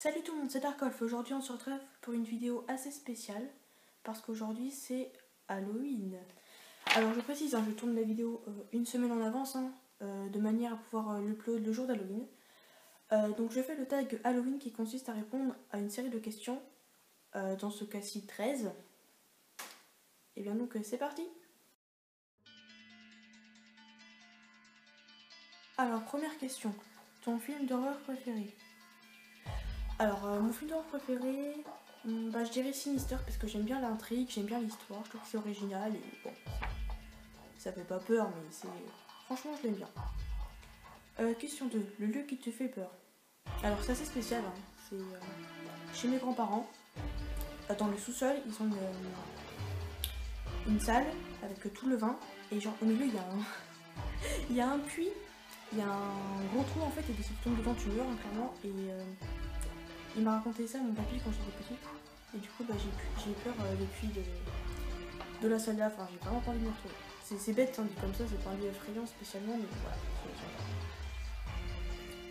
Salut tout le monde, c'est Darkolf. Aujourd'hui on se retrouve pour une vidéo assez spéciale parce qu'aujourd'hui c'est Halloween. Alors je précise, je tourne la vidéo une semaine en avance de manière à pouvoir l'upload le jour d'Halloween. Donc je fais le tag Halloween qui consiste à répondre à une série de questions, dans ce cas-ci 13. Et bien donc c'est parti. Alors première question, ton film d'horreur préféré? Alors, mon film d'horreur préféré, je dirais Sinister parce que j'aime bien l'intrigue, j'aime bien l'histoire, je trouve que c'est original et bon, ça fait pas peur, mais c'est. Franchement, je l'aime bien. Question 2, le lieu qui te fait peur. Alors, c'est assez spécial, c'est chez mes grands-parents. Dans le sous-sol, ils ont une salle avec tout le vin et genre au milieu, il y a il y a un puits, il y a un gros trou en fait, et si tu tombes dedans, tu meurs clairement. Et il m'a raconté ça, mon papy, quand j'étais petite. Et du coup, j'ai peur depuis de la salle là. Enfin, j'ai vraiment pas envie de me retrouver. C'est bête, dit comme ça, c'est pas un lieu effrayant spécialement, mais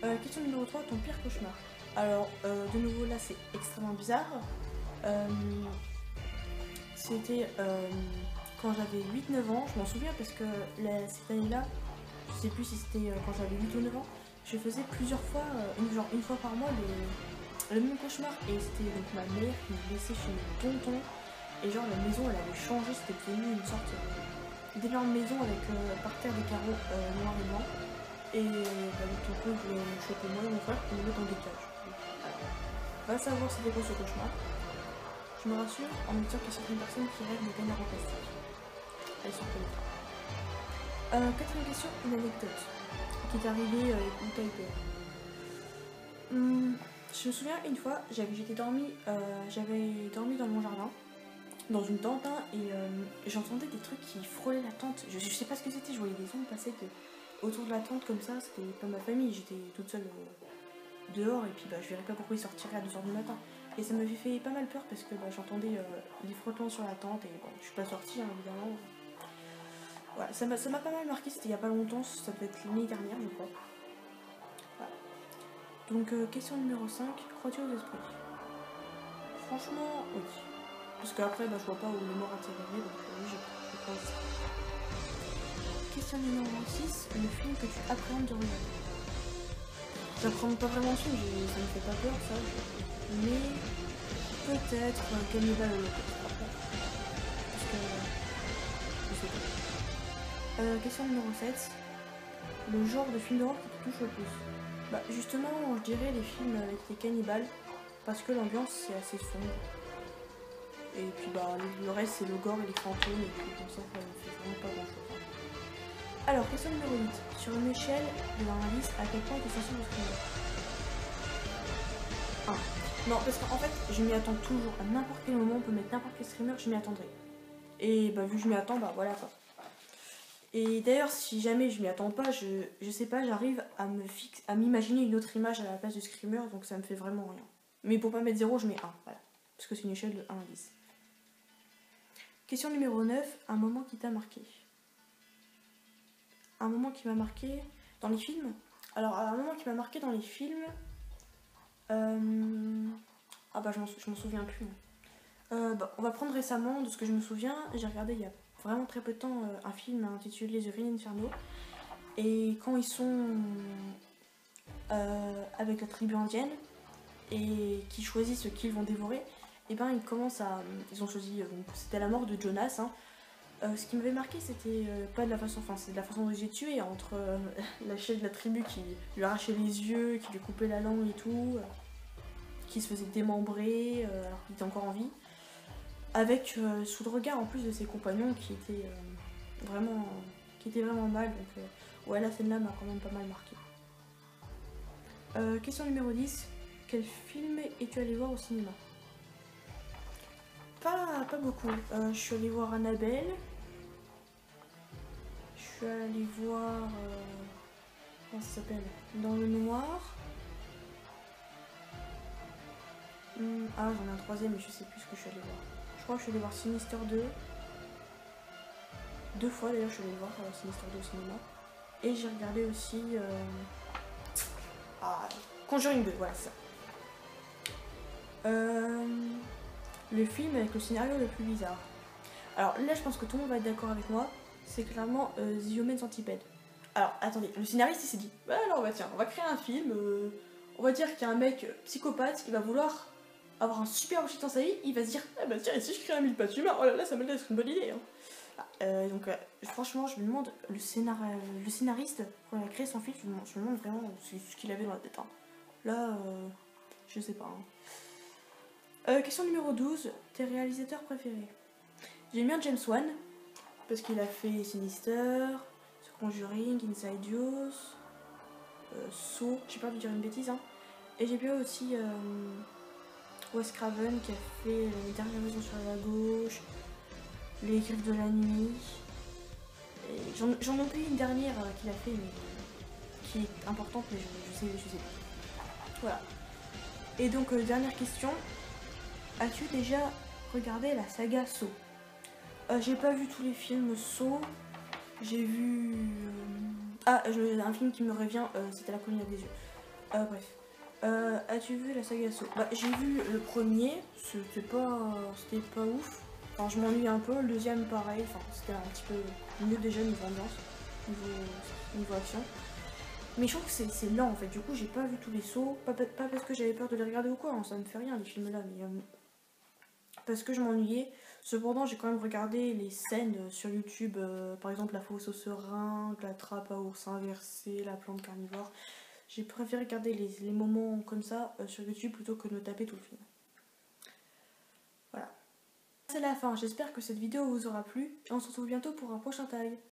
voilà. Question numéro 3, ton pire cauchemar. Alors, de nouveau, là, c'est extrêmement bizarre. C'était quand j'avais 8-9 ans, je m'en souviens parce que cette année-là, je sais plus si c'était quand j'avais 8 ou 9 ans, je faisais plusieurs fois, une fois par mois, le même cauchemar. Et c'était donc ma mère qui me laissait chez mes tontons. Et genre la maison elle avait changé, c'était devenu une sorte d'énorme maison avec par terre des carreaux noirs et blancs. Et le tonton voulait me choper moi et mon frère pour nous mettre dans des cages. Va savoir c'était quoi ce cauchemar. Je me rassure en me disant qu'il y a certaines personnes qui rêvent de canards en plastique. Elles sont peut-être. Quatrième question, une anecdote qui est arrivée où t'as eu peur. Je me souviens une fois, j'avais dormi dans mon jardin, dans une tente, et j'entendais des trucs qui frôlaient la tente. Je sais pas ce que c'était, je voyais des ondes passer autour de la tente comme ça, c'était pas ma famille, j'étais toute seule dehors, et puis je verrais pas pourquoi ils sortiraient à 2h du matin. Et ça m'avait fait pas mal peur parce que j'entendais des frottements sur la tente, et bon, je suis pas sortie évidemment. Voilà, ça m'a pas mal marqué, c'était il y a pas longtemps, ça devait être l'année dernière je crois. Voilà. Donc question numéro 5, crois-tu aux esprits? Franchement, oui. Parce qu'après, je vois pas où les morts atterriraient, donc oui, je crois aussi. Question numéro 6, le film que tu appréhendes de regarder. J'appréhende pas vraiment le film, ça me fait pas peur, ça. Mais peut-être Cannibal Holocaust. Parce que. Je sais pas. Question numéro 7, le genre de film d'horreur qui te touche le plus. Justement, je dirais les films avec les cannibales, parce que l'ambiance c'est assez sombre. Et puis le reste c'est le gore et les fantômes, et puis comme ça me fait vraiment pas grand chose. Alors, question numéro 8. Sur une échelle de 1 à 10, à quel point tu es sensible au screamer? 1. Non, parce qu'en fait, je m'y attends toujours. À n'importe quel moment, on peut mettre n'importe quel screamer, je m'y attendrai. Et vu que je m'y attends, voilà quoi. Et d'ailleurs, si jamais je m'y attends pas, je sais pas, j'arrive à m'imaginer une autre image à la place du screamer, donc ça me fait vraiment rien. Mais pour pas mettre 0, je mets 1, voilà. Parce que c'est une échelle de 1 à 10. Question numéro 9, un moment qui t'a marqué. Un moment qui m'a marqué dans les films. Alors, un moment qui m'a marqué dans les films. Je m'en souviens plus. On va prendre récemment, de ce que je me souviens, j'ai regardé il y a vraiment très peu de temps un film intitulé The Green Inferno. Et quand ils sont avec la tribu indienne et qui choisissent ce qu'ils vont dévorer, et ils ont choisi, c'était la mort de Jonas. Ce qui m'avait marqué, c'était pas de la façon, c'est de la façon dont j'ai tué, entre la chef de la tribu qui lui arrachait les yeux, qui lui coupait la langue et tout, qui se faisait démembrer alors qu'il était encore en vie, avec sous le regard en plus de ses compagnons qui étaient vraiment mal. Donc ouais, la scène là m'a quand même pas mal marqué. Question numéro 10, quel film es-tu allé voir au cinéma? Pas beaucoup. Je suis allée voir Annabelle. Je suis allée voir. Comment ça s'appelle? Dans le noir. J'en ai un troisième, mais je sais plus ce que je suis allée voir. Je crois que je suis allée voir Sinister 2. 2 fois d'ailleurs, je suis allée voir Sinister 2 au cinéma. Et j'ai regardé aussi. Conjuring 2, voilà, c'est ça. Le film avec le scénario le plus bizarre. Alors là, je pense que tout le monde va être d'accord avec moi. C'est clairement The Human Centipede. Alors attendez, le scénariste il s'est dit bah alors bah tiens, on va créer un film. On va dire qu'il y a un mec psychopathe qui va vouloir avoir un super objectif dans sa vie. Il va se dire ah bah tiens, et si je crée un mille pattes humain, oh là là, ça me laisse une bonne idée. Hein. Donc franchement, je me demande le scénariste quand il a créé son film, je me demande vraiment ce qu'il avait dans la tête. Hein. Là, je sais pas. Hein. Question numéro 12, tes réalisateurs préférés. J'aime bien James Wan, parce qu'il a fait Sinister, The Conjuring, Inside Youth, Saw, j'ai peur de dire une bêtise. Hein. Et j'ai bien aussi Wes Craven qui a fait Les Dernières Maisons sur la gauche, Les Griffes de la nuit. J'en ai oublié une dernière qu'il a fait, mais qui est importante, mais je sais pas. Voilà. Et donc, dernière question. As-tu déjà regardé la saga Saw? J'ai pas vu tous les films Saw. J'ai vu... un film qui me revient, c'était La colline des yeux. Bref. As-tu vu la saga Saw? J'ai vu le premier, c'était pas ouf. Enfin, je m'ennuie un peu. Le deuxième, pareil. Enfin, c'était un petit peu mieux déjà niveau ambiance, niveau action. Mais je trouve que c'est lent en fait. Du coup, j'ai pas vu tous les sauts. Pas parce que j'avais peur de les regarder ou quoi. Hein, ça me fait rien les films là. Mais parce que je m'ennuyais. Cependant, j'ai quand même regardé les scènes sur YouTube. Par exemple, la fosse aux seringues, la trappe à ours inversée, la plante carnivore. J'ai préféré regarder les moments comme ça sur YouTube plutôt que de me taper tout le film. Voilà. C'est la fin. J'espère que cette vidéo vous aura plu. Et on se retrouve bientôt pour un prochain tag.